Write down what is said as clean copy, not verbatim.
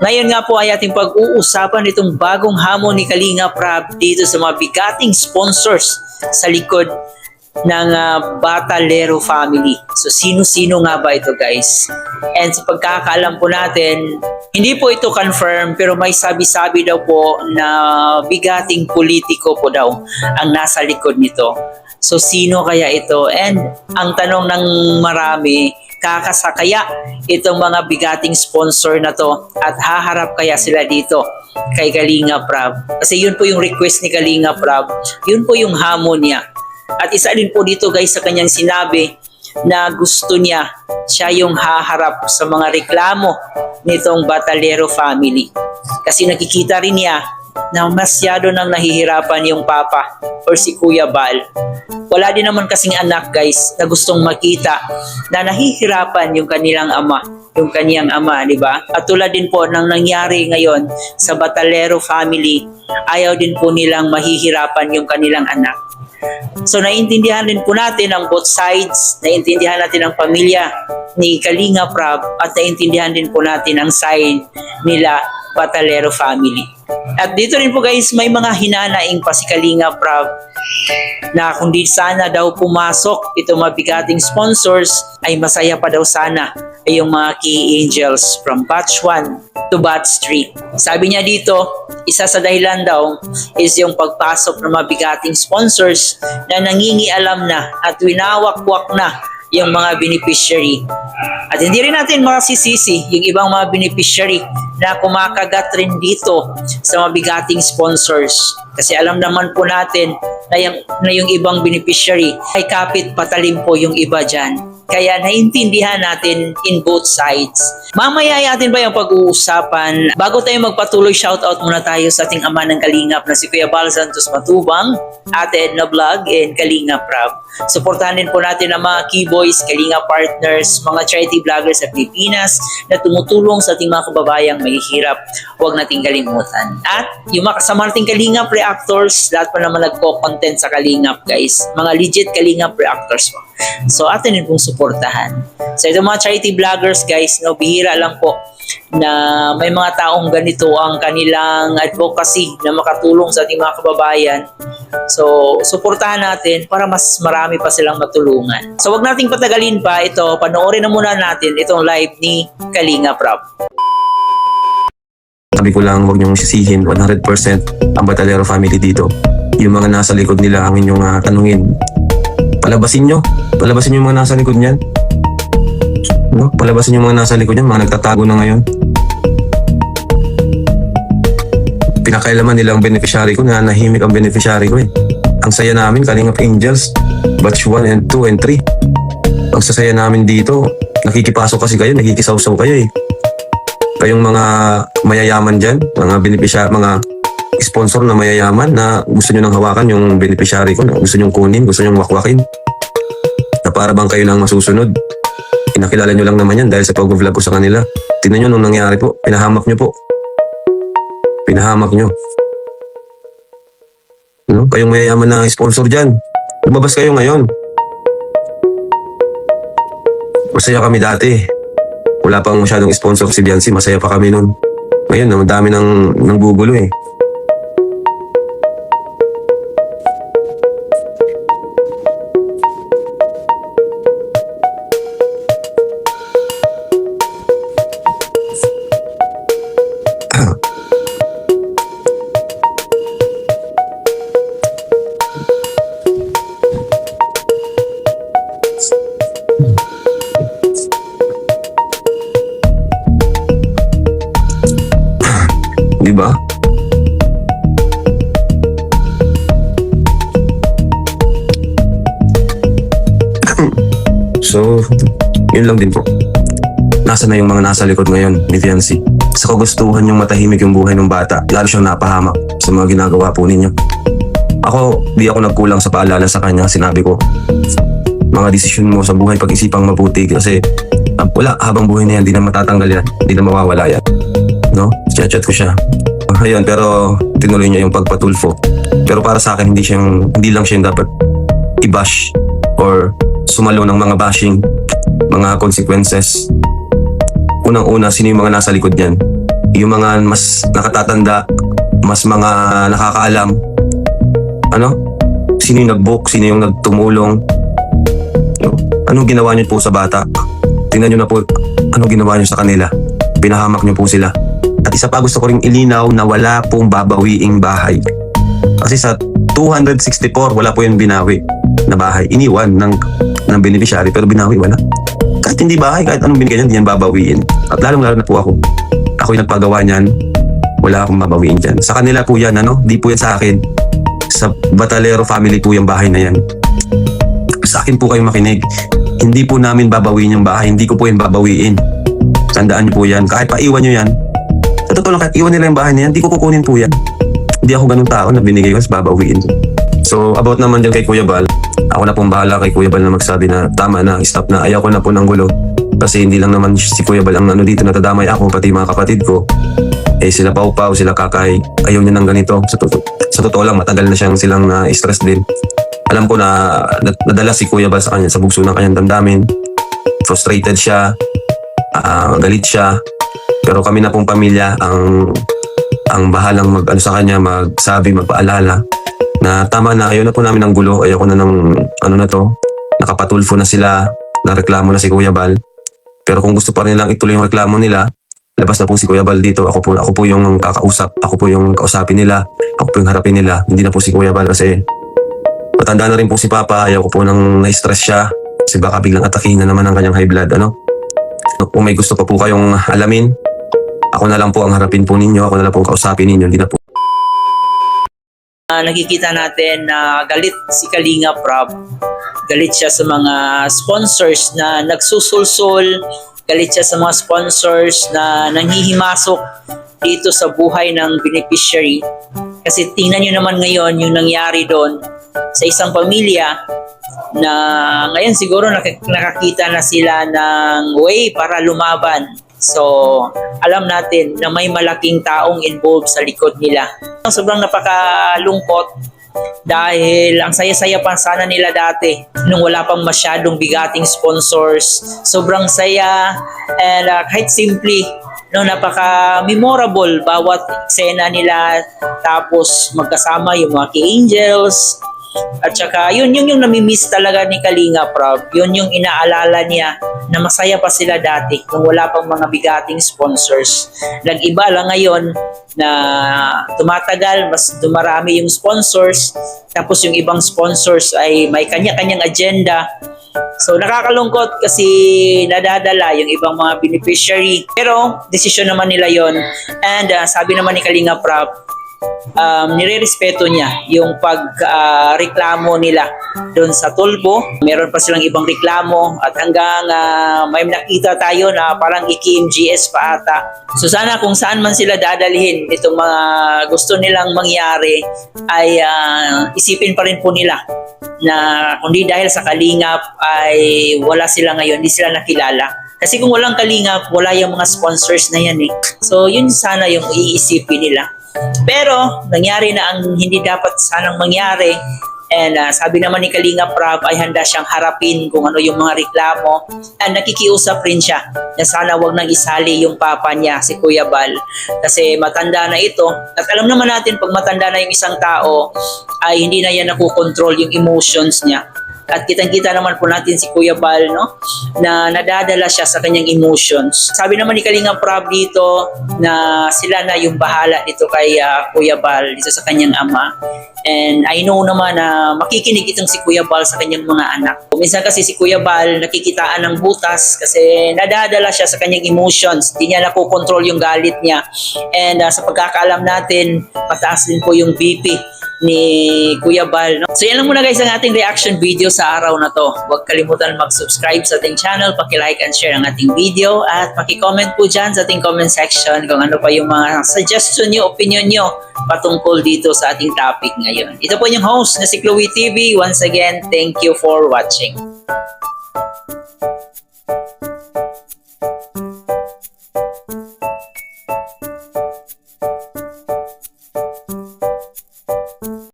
Ngayon nga po ay ating pag-uusapan itong bagong hamon ni Kalinga Prab dito sa mga bigating sponsors sa likod ng Batalero family. So sino-sino nga ba ito, guys? And sa pagkakaalam po natin, hindi po ito confirm pero may sabi-sabi daw po na bigating politiko po daw ang nasa likod nito. So sino kaya ito? And ang tanong ng marami, kakasakaya itong mga bigating sponsor na to at haharap kaya sila dito kay Kalinga Prab? Kasi yun po yung request ni Kalinga Prab, yun po yung hamon niya. At isa din po dito, guys, sa kanyang sinabi na gusto niya siya yung haharap sa mga reklamo nitong Batalero family. Kasi nakikita rin niya na masyado nang nahihirapan yung papa or si Kuya Bal. Wala din naman kasing anak, guys, na gustong makita na nahihirapan yung kanilang ama, yung kaniyang ama, di ba? At tulad din po ng nangyari ngayon sa Batalero family, ayaw din po nilang mahihirapan yung kanilang anak. So naiintindihan din po natin ang both sides, naiintindihan natin ang pamilya ni Kalinga Prab at naiintindihan din po natin ang side nila Batalero family. At dito rin po, guys, may mga hinanaing pa si Kalinga Prab na kung di sana daw pumasok itong mabigating sponsors ay masaya pa daw sana ay yung mga key angels from batch 1 to batch 3. Sabi niya dito, isa sa dahilan daw is yung pagpasok ng mabigating sponsors na nangingialam na at winawakwak na yung mga beneficiary. At hindi rin natin makasisisi yung ibang mga beneficiary na kumakagat rin dito sa mabigating sponsors. Kasi alam naman po natin na yung ibang beneficiary ay kapit patalim po yung iba dyan. Kaya naiintindihan natin in both sides. Mamaya natin ba yung pag-uusapan? Bago tayo magpatuloy, shoutout muna tayo sa ating ama ng Kalingap na si Kuya Bal Santos Matubang, Ate Edna Vlog, and Kalinga Prab. Suportahan din po natin ang mga key boys, Kalinga partners, mga charity vloggers sa Pilipinas na tumutulong sa ating mga kababayang mahihirap. Huwag nating kalimutan. At yung mga kasama nating Kalingap reactors, lahat pa naman nagko-content sa Kalingap, guys. Mga legit Kalingap reactors po. So atin din pong suportahan. So itong mga charity vloggers, guys, no, bihira lang po na may mga taong ganito ang kanilang advocacy na makatulong sa ating mga kababayan. So suportahan natin para mas marami pa silang matulungan. So wag nating patagalin pa ito, panoorin na muna natin itong live ni Kalinga Prab. Sabi ko lang, huwag niyong sisihin 100% ang Batalero family dito. Yung mga nasa likod nila ang inyong tanungin. Palabasin nyo yung mga nasa likod niyan. No? Palabasin yung mga nasa likod niyan, mga nagtatago na ngayon. Pinakailaman nila ang beneficiary ko, na nahimik ang beneficiary ko eh. Ang saya namin, Kalingap Angels, batch 1 and 2 and 3. Ang sasaya namin dito, nakikipasok kasi kayo, nakikisaw-saw kayo eh. Kayong mga mayayaman dyan, mga beneficiary, mga sponsor na mayayaman na gusto nyo nang hawakan yung beneficiary ko, na gusto nyo kunin, gusto nyo wakwakin. Na para bang kayo nang masusunod. Pinakilala nyo lang naman yan dahil sa pag-vlog ko sa kanila. Tingnan nyo nung nangyari po, pinahamak nyo po. Pinahamak nyo. No? Kayong mayayaman na sponsor dyan, lumabas kayo ngayon. Masaya kami dati. Wala pang masyadong sponsor si Biancy, masaya pa kami nun. Ngayon, ang dami nang gugulo eh. Di ba? So, yun lang din po. Nasa na yung mga nasa likod ngayon ni Fiancé? Sa kagustuhan yung matahimik yung buhay ng bata, lalo siyang napahamak sa mga ginagawa po ninyo. Di ako nagkulang sa paalala sa kanya. Sinabi ko, mga desisyon mo sa buhay pag-isipang mabuti kasi wala, habang buhay na yan, di na matatanggal yan, di na mawawala yan. No? Chat ko siya. Ayun, pero tinuloy niya yung pagpatulfo. Pero para sa akin, hindi lang siya yung dapat i-bash or sumalo ng mga bashing, mga consequences. Unang-una, sino yung mga nasa likod niyan? yung mga mas nakatatanda, mas mga nakakaalam, sino yung nag-book, sino yung nagtumulong, anong ginawa niyo po sa bata? Tingnan niyo na po, anong ginawa niyo sa kanila? Pinahamak niyo po sila. At isa pa, gusto ko ring ilinaw na wala pong babawiing bahay. Kasi sa 264, wala po yung binawi na bahay. Iniwan ng beneficiary, pero binawi wala. Kahit hindi bahay, kahit anong binigyan niyan, hindi yan babawiin. At lalong-lalo na po ako. Ako yung nagpagawa niyan, wala akong babawiin dyan. Sa kanila po yan, di po yan sa akin. Sa Batalero family po yung bahay na yan. Sa akin po kayo makinig. Hindi po namin babawiin yung bahay, hindi ko po yan babawiin. Tandaan niyo po yan. Kahit paiwan niyo yan, sa totoo lang, kahit iwan nila yung bahay na yan, hindi ko kukunin po yan. Hindi ako ganun tao na binigay ko, babawiin. So, about naman dyan kay Kuya Bal, ako na pong bahala kay Kuya Bal na magsabi na tama na, stop na, ayaw ko na po ng gulo. Kasi hindi lang naman si Kuya Bal ang dito natadamay ako, pati mga kapatid ko. Sila Pau-Pau, sila Kakay, ayaw niya ng ganito. Sa totoo lang, matagal na silang na-stress din. Alam ko na nadala si Kuya Bal sa kanya, sa bugso ng kanyang damdamin. Frustrated siya, galit siya. Pero kami na pong pamilya ang bahalang sa kanya, magsabi, magpaalala na tama na, ayaw na po namin ng gulo, ayaw ko na ng nakapatulfo na sila, nareklamo na si Kuya Bal. Pero kung gusto pa rin nilang ituloy yung reklamo nila, labas na po si Kuya Bal dito, ako po yung kakausap, ako po yung kausapin nila, ako po yung harapin nila, hindi na po si Kuya Bal kasi matanda na rin po si Papa, ayaw ko po nang na-stress siya kasi baka biglang atakin na naman ang kanyang high blood. Kung may gusto pa po kayong alamin, ako na lang po ang harapin po ninyo, ako na lang po ang kausapin ninyo, hindi na po. Nakikita natin na galit si Kalinga Prab. Galit siya sa mga sponsors na nagsusulsul. Galit siya sa mga sponsors na nanghihimasok dito sa buhay ng beneficiary. Kasi tingnan nyo naman ngayon yung nangyari doon sa isang pamilya na ngayon siguro nakakita na sila ng way para lumaban. So, alam natin na may malaking taong involved sa likod nila. Sobrang napakalungkot dahil ang saya-saya pa sana nila dati nung wala pang masyadong bigating sponsors. Sobrang saya and kahit simply napaka-memorable bawat eksena nila, tapos magkasama yung mga K-Angels. At saka yun yung nami-miss talaga ni Kalinga Prab. Yun yung inaalala niya na masaya pa sila dati nung wala pang mga bigating sponsors. Nag-iba lang ngayon na tumatagal, mas dumarami yung sponsors, tapos yung ibang sponsors ay may kanya-kanyang agenda. So nakakalungkot kasi nadadala yung ibang mga beneficiary. Pero desisyon naman nila yon. And sabi naman ni Kalinga Prab, nire-respeto niya yung pagreklamo nila doon sa tulpo. Meron pa silang ibang reklamo at hanggang may nakita tayo na parang iki-MGS pa ata. So sana kung saan man sila dadalhin itong mga gusto nilang mangyari ay isipin pa rin po nila na kundi dahil sa Kalingap ay wala sila ngayon, hindi sila nakilala. Kasi kung walang Kalingap, wala yung mga sponsors na yan eh. So yun sana yung iisipin nila. Pero nangyari na ang hindi dapat sanang mangyari, and sabi naman ni Kalinga Prab ay handa siyang harapin kung ano yung mga reklamo, and nakikiusap rin siya na sana wag nang isali yung papa niya, si Kuya Bal, kasi matanda na ito. At alam naman natin pag matanda na yung isang tao ay hindi na yan nakukontrol yung emotions niya. At kitang-kita naman po natin si Kuya Bal, na nadadala siya sa kanyang emotions. Sabi naman ni Kalinga Prab dito na sila na yung bahala dito kay Kuya Bal, dito sa kanyang ama. And I know naman na makikinig itong si Kuya Bal sa kanyang mga anak. Minsan kasi si Kuya Bal nakikitaan ng butas kasi nadadala siya sa kanyang emotions. Hindi niya nakokontrol yung galit niya. And sa pagkakaalam natin, mataas din po yung BP ni Kuya Bal. So yan lang muna guys ang ating reaction video sa araw na to. Huwag kalimutan mag-subscribe sa ating channel, paki-like and share ang ating video, at paki-comment po dyan sa ating comment section kung ano pa yung mga suggestion nyo, opinion nyo patungkol dito sa ating topic ngayon. Ito po yung host na si Chloe TV. Once again, thank you for watching.